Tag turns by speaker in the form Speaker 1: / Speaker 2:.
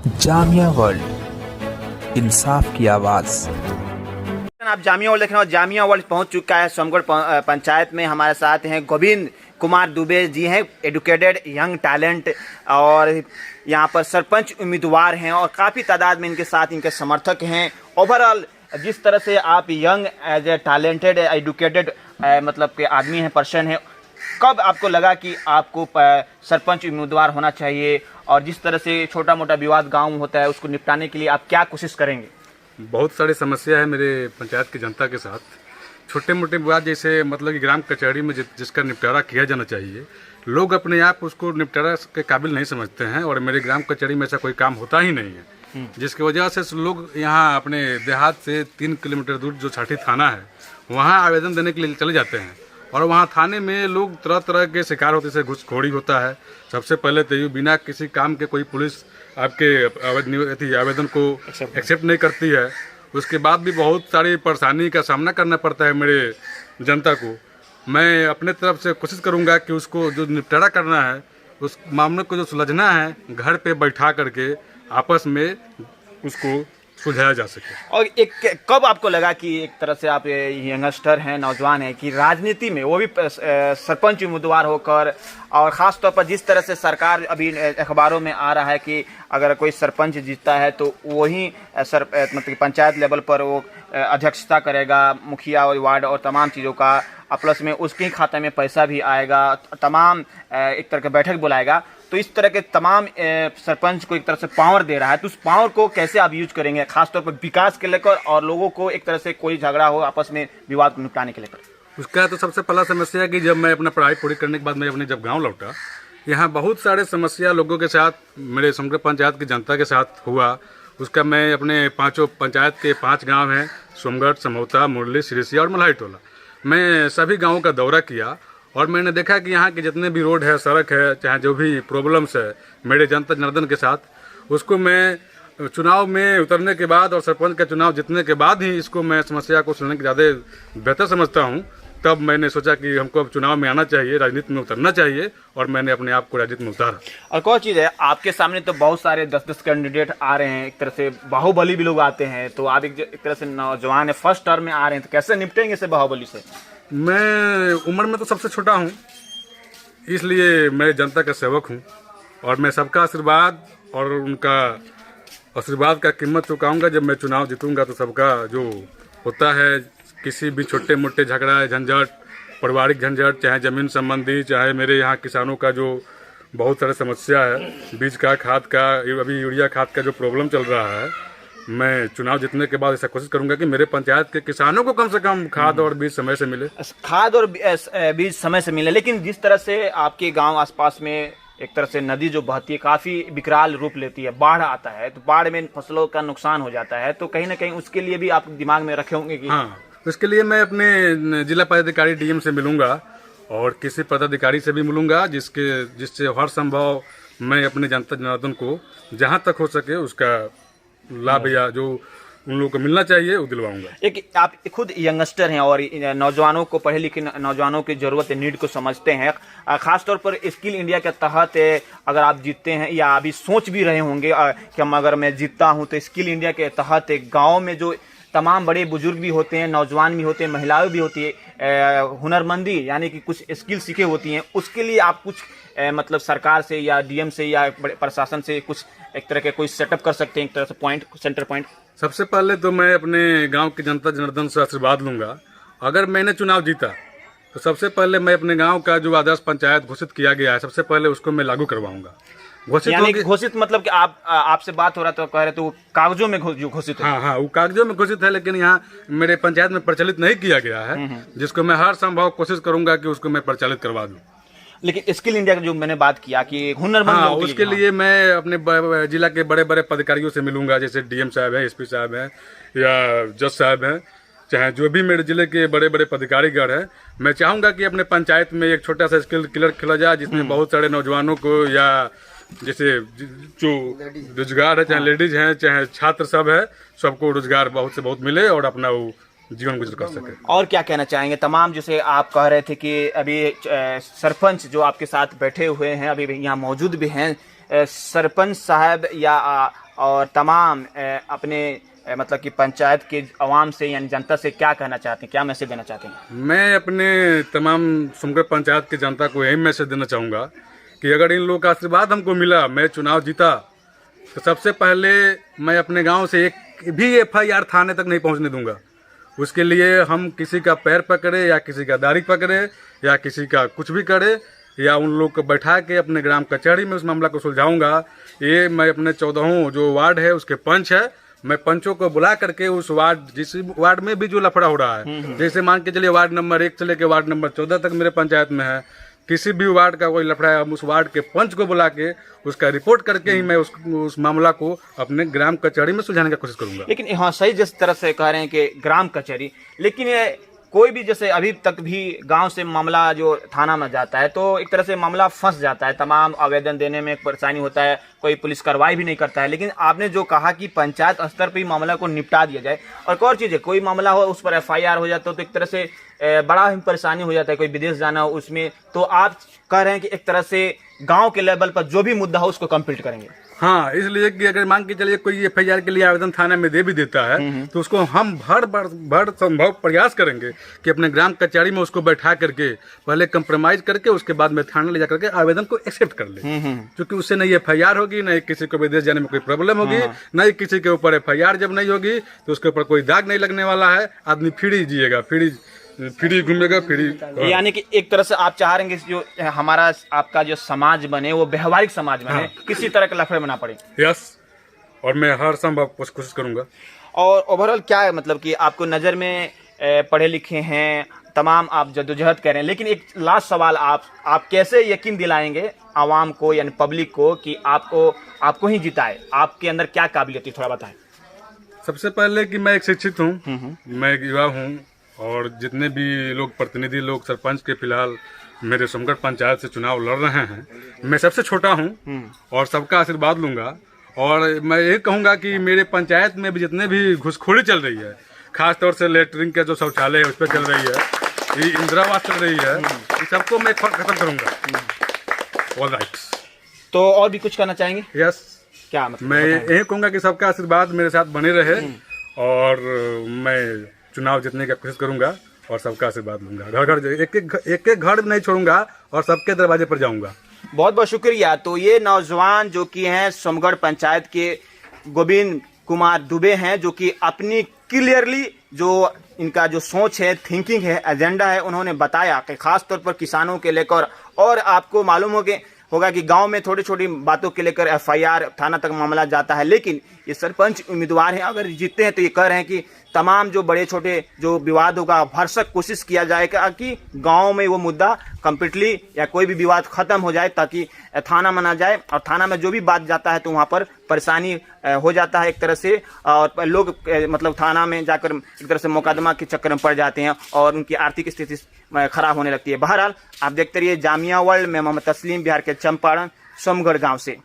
Speaker 1: Jamia world, इंसाफ की आवाज़।
Speaker 2: आप जामिया वर्ल्ड देख रहे हो। जामिया वर्ल्ड पहुंच चुका है सोमगढ़ पंचायत में। हमारे साथ हैं गोविंद कुमार दुबे जी हैं, एडुकेटेड यंग टैलेंट, और यहां पर सरपंच उम्मीदवार हैं और काफ़ी तादाद में इनके साथ इनके समर्थक हैं। ओवरऑल जिस तरह से आप young age a talented educated मतलब के आदमी हैं, पर्सन हैं, कब आपको लगा कि आपको सरपंच उम्मीदवार होना चाहिए, और जिस तरह से छोटा मोटा विवाद गांव में होता है उसको निपटाने के लिए आप क्या कोशिश करेंगे?
Speaker 3: बहुत सारी समस्या है मेरे पंचायत की जनता के साथ। छोटे मोटे विवाद जैसे मतलब कि ग्राम कचहरी में जिसका निपटारा किया जाना चाहिए, लोग अपने आप उसको निपटारा के काबिल नहीं समझते हैं, और मेरे ग्राम कचहरी में ऐसा कोई काम होता ही नहीं है, जिसकी वजह से लोग यहाँ अपने देहात से 3 किलोमीटर दूर जो छाठी थाना है वहाँ आवेदन देने के लिए चले जाते हैं, और वहाँ थाने में लोग तरह तरह के शिकार होते, जैसे घुसखोरी होता है। सबसे पहले तो ये बिना किसी काम के कोई पुलिस आपके आवेदन को एक्सेप्ट नहीं करती है। उसके बाद भी बहुत सारी परेशानी का सामना करना पड़ता है मेरे जनता को। मैं अपने तरफ से कोशिश करूंगा कि उसको जो निपटारा करना है, उस मामले को जो सुलझना है, घर पे बैठा करके आपस में उसको सुलझाया जा सके।
Speaker 2: और एक कब आपको लगा कि एक तरह से आप यंगस्टर हैं, नौजवान हैं, कि राजनीति में वो भी सरपंच उम्मीदवार होकर, और ख़ास तौर पर जिस तरह से सरकार अभी अखबारों में आ रहा है कि अगर कोई सरपंच जीतता है तो वही मतलब पंचायत लेवल पर वो अध्यक्षता करेगा, मुखिया और वार्ड और तमाम चीज़ों का, प्लस में उसके खाते में पैसा भी आएगा, तमाम एक तरह का बैठक बुलाएगा। तो इस तरह के तमाम सरपंच को एक तरह से पावर दे रहा है, तो उस पावर को कैसे आप यूज करेंगे, खासतौर पर विकास के लेकर, और लोगों को एक तरह से कोई झगड़ा हो आपस में विवाद को निपटाने के लेकर?
Speaker 3: उसका तो सबसे पहला समस्या है कि जब मैं अपना पढ़ाई पूरी करने के बाद मैं अपने जब गांव लौटा, यहाँ बहुत सारे समस्या लोगों के साथ, मेरे सोमगढ़ पंचायत की जनता के साथ हुआ। उसका मैं अपने पाँचों पंचायत के 5 गाँव हैं, सोमगढ़, समौता, मुरली, सिरिसिया और मल्हाई टोला, मैं सभी गाँवों का दौरा किया, और मैंने देखा कि यहाँ के जितने भी रोड है, सड़क है, चाहे जो भी प्रॉब्लम्स है मेरे जनता जनार्दन के साथ, उसको मैं चुनाव में उतरने के बाद और सरपंच का चुनाव जीतने के बाद ही इसको मैं समस्या को सुनने के ज़्यादा बेहतर समझता हूँ। तब मैंने सोचा कि हमको अब चुनाव में आना चाहिए, राजनीति में उतरना चाहिए, और मैंने अपने आप को राजनीति में उतारा।
Speaker 2: और कौन चीज़ है, आपके सामने तो बहुत सारे 10-10 कैंडिडेट आ रहे हैं, एक तरह से बाहुबली भी लोग आते हैं, तो आप एक तरह से नौजवान है, फर्स्ट टर्म में आ रहे हैं, तो कैसे निपटेंगे इसे बाहुबली से?
Speaker 3: मैं उम्र में तो सबसे छोटा हूँ, इसलिए मैं जनता का सेवक हूँ, और मैं सबका आशीर्वाद और उनका आशीर्वाद का कीमत चुकाऊंगा। जब मैं चुनाव जीतूंगा तो सबका जो होता है, किसी भी छोटे मोटे झगड़ा, झंझट, पारिवारिक झंझट, चाहे ज़मीन संबंधी, चाहे मेरे यहाँ किसानों का जो बहुत सारे समस्या है, बीज का, खाद का, अभी यूरिया खाद का जो प्रॉब्लम चल रहा है, मैं चुनाव जीतने के बाद ऐसा कोशिश करूंगा कि मेरे पंचायत के किसानों को कम से कम खाद और बीज समय से मिले।
Speaker 2: खाद और बीज समय से मिले। लेकिन जिस तरह से आपके गांव आसपास में एक तरह से नदी जो बहती है काफ़ी विकराल रूप लेती है, बाढ़ आता है, तो बाढ़ में फसलों का नुकसान हो जाता है, तो कहीं ना कहीं उसके लिए भी आप दिमाग में रखे होंगे कि
Speaker 3: हाँ, इसके लिए मैं अपने जिला पदाधिकारी डीएम से मिलूंगा और किसी पदाधिकारी से भी मिलूंगा, जिससे हर संभव मैं अपने जनता जनार्दन को जहाँ तक हो सके उसका लाभ या जो उन लोगों को मिलना चाहिए वो दिलवाऊंगा।
Speaker 2: एक आप खुद यंगस्टर हैं और नौजवानों को, पढ़े लिखे नौजवानों की ज़रूरत है, नीड को समझते हैं, ख़ासतौर पर स्किल इंडिया के तहत अगर आप जीतते हैं, या अभी सोच भी रहे होंगे कि अगर मैं जीतता हूं तो स्किल इंडिया के तहत गाँव में जो तमाम बड़े बुजुर्ग भी होते हैं, नौजवान भी होते हैं, महिलाएं भी होती है, हुनरमंदी यानी कि कुछ स्किल सीखे होती हैं, उसके लिए आप कुछ मतलब सरकार से या डीएम से या बड़े प्रशासन से कुछ एक तरह के कोई सेटअप कर सकते हैं, एक तरह से पॉइंट, सेंटर पॉइंट?
Speaker 3: सबसे पहले तो मैं अपने गांव की जनता जनार्दन से आशीर्वाद लूंगा। अगर मैंने चुनाव जीता तो सबसे पहले मैं अपने गांव का जो आदर्श पंचायत घोषित किया गया है, सबसे पहले उसको मैं लागू करवाऊंगा।
Speaker 2: घोषित मतलब कि आपसे बात हो रहा तो कह रहे तो कागजों में घोषित है?
Speaker 3: हाँ, वो कागजों में घोषित है, लेकिन यहाँ मेरे पंचायत में प्रचलित नहीं किया गया है, जिसको मैं हर संभव कोशिश करूंगा कि उसको मैं प्रचलित करवा दूं।
Speaker 2: लेकिन स्किल इंडिया का जो मैंने बात किया कि हुनरमंद,
Speaker 3: हाँ, उसके लिए मैं अपने जिला के बड़े बड़े अधिकारियों से मिलूंगा, जैसे डीएम साहब हैं, एसपी साहब हैं, या जज साहब हैं, चाहे जो भी मेरे जिले के बड़े बड़े पदाधिकारीगण हैं। मैं चाहूंगा कि अपने पंचायत में एक छोटा सा स्किल क्लिनिक खोला जाए, जिसमें बहुत सारे नौजवानों को, या जैसे जो रोजगार है, चाहे लेडीज हैं, चाहे छात्र सब है, सबको रोजगार बहुत से बहुत मिले और अपना वो जीवन गुजर कर सके।
Speaker 2: और क्या कहना चाहेंगे तमाम, जैसे आप कह रहे थे कि अभी सरपंच जो आपके साथ बैठे हुए हैं, अभी यहाँ मौजूद भी हैं, सरपंच साहब या और तमाम अपने मतलब कि पंचायत के आवाम से यानी जनता से क्या कहना चाहते हैं, क्या मैसेज देना चाहते हैं?
Speaker 3: मैं अपने तमाम सोमगढ़ पंचायत की जनता को यही मैसेज देना चाहूँगा कि अगर इन लोगों का आशीर्वाद हमको मिला, मैं चुनाव जीता, तो सबसे पहले मैं अपने गांव से एक भी FIR थाने तक नहीं पहुंचने दूंगा। उसके लिए हम किसी का पैर पकड़े या किसी का दाढ़ी पकड़े या किसी का कुछ भी करे या उन लोग को बैठा के अपने ग्राम कचहरी में उस मामला को सुलझाऊंगा। ये मैं अपने 14 जो वार्ड है उसके पंच है, मैं पंचों को बुला करके उस वार्ड, जिस वार्ड में भी जो लफड़ा हो रहा है, जैसे मान के चलिए वार्ड नंबर 1 से लेकर वार्ड नंबर 14 तक मेरे पंचायत में है, किसी भी वार्ड का कोई लफड़ा है, हम उस वार्ड के पंच को बुला के उसका रिपोर्ट करके ही मैं उस मामला को अपने ग्राम कचहरी में सुलझाने की कोशिश करूंगा।
Speaker 2: लेकिन हाँ, सही जिस तरह से कह रहे हैं कि ग्राम कचहरी, लेकिन ये कोई भी जैसे अभी तक भी गांव से मामला जो थाना में जाता है तो एक तरह से मामला फंस जाता है, तमाम आवेदन देने में परेशानी होता है, कोई पुलिस कार्रवाई भी नहीं करता है। लेकिन आपने जो कहा कि पंचायत स्तर पर ही मामला को निपटा दिया जाए, और एक और चीज़ है, कोई मामला हो उस पर FIR हो जाता हो तो एक तरह से बड़ा ही परेशानी हो जाता है, कोई विदेश जाना हो उसमें, तो आप कह रहे हैं कि एक तरह से गांव के लेवल पर जो भी मुद्दा हो उसको कंप्लीट करेंगे।
Speaker 3: हाँ, इसलिए कि अगर मान के चलिए कोई FIR के लिए आवेदन थाने में दे भी देता है तो उसको हम भर संभव प्रयास करेंगे कि अपने ग्राम कचहरी में उसको बैठा करके पहले कंप्रोमाइज करके उसके बाद में थाने ले जाकर के आवेदन को एक्सेप्ट कर ले, क्योंकि उससे नहीं FIR होगी, नहीं किसी को विदेश जाने में कोई प्रॉब्लम होगी, नहीं किसी के ऊपर FIR जब नहीं होगी तो उसके ऊपर कोई दाग नहीं लगने वाला है, आदमी फ्री जिएगा, फ्री घूमेगा, फ्री।
Speaker 2: यानी कि एक तरह से आप चाह रहे हैं कि जो हमारा आपका जो समाज बने वो व्यवहारिक समाज बने, हाँ। किसी तरह के लफड़े में ना पड़े।
Speaker 3: यस, और मैं हर संभव कोशिश करूंगा।
Speaker 2: और ओवरऑल क्या है, मतलब कि आपको नज़र में पढ़े लिखे हैं, तमाम आप जद्दोजहद कर रहे हैं, लेकिन एक लास्ट सवाल, आप कैसे यकीन दिलाएंगे आवाम को यानी पब्लिक को कि आपको ही जिताए? आपके अंदर क्या काबिलियत है, थोड़ा बताएं।
Speaker 3: सबसे पहले कि मैं एक शिक्षित हूँ, मैं एक युवा हूँ, और जितने भी लोग प्रतिनिधि लोग सरपंच के फिलहाल मेरे सोमगढ़ पंचायत से चुनाव लड़ रहे हैं, मैं सबसे छोटा हूं और सबका आशीर्वाद लूंगा। और मैं ये कहूंगा कि मेरे पंचायत में भी जितने भी घुसखोरी चल रही है, खासतौर से लेटरिन का जो शौचालय है उस पर चल रही है, ये इंदिरा आवास चल रही है, ये सबको मैं खत्म करूंगा। All right.
Speaker 2: तो और भी कुछ कहना चाहेंगे?
Speaker 3: यस,
Speaker 2: क्या मतलब?
Speaker 3: मैं यही कहूंगा कि सबका आशीर्वाद मेरे साथ बने रहे और मैं चुनाव जीतने की कोशिश करूंगा और सबका आशीर्वाद लूंगा। घर घर एक एक घर नहीं छोड़ूंगा और सबके दरवाजे पर जाऊंगा।
Speaker 2: बहुत बहुत शुक्रिया। तो ये नौजवान जो कि हैं सोमगढ़ पंचायत के गोविंद कुमार दुबे हैं, जो कि अपनी क्लियरली जो इनका जो सोच है, थिंकिंग है, एजेंडा है, उन्होंने बताया कि खास तौर पर किसानों के लेकर, और आपको मालूम होगा कि गांव में छोटी छोटी बातों के लेकर FIR थाना तक मामला जाता है, लेकिन ये सरपंच उम्मीदवार हैं, अगर जीतते हैं तो ये कह रहे हैं कि तमाम जो बड़े छोटे जो विवाद होगा भरसक कोशिश किया जाएगा कि गांव में वो मुद्दा कंप्लीटली या कोई भी विवाद खत्म हो जाए, ताकि थाना में ना जाए, और थाना में जो भी बात जाता है तो वहाँ पर परेशानी हो जाता है एक तरह से, और लोग मतलब थाना में जाकर एक तरह से मुकदमा के चक्कर में पड़ जाते हैं और उनकी आर्थिक स्थिति खराब होने लगती है। बहरहाल आप देखते रहिए जामिया वर्ल्ड में। मोहम्मद तस्लीम, बिहार के चंपारण, सोमगढ़ गाँव से।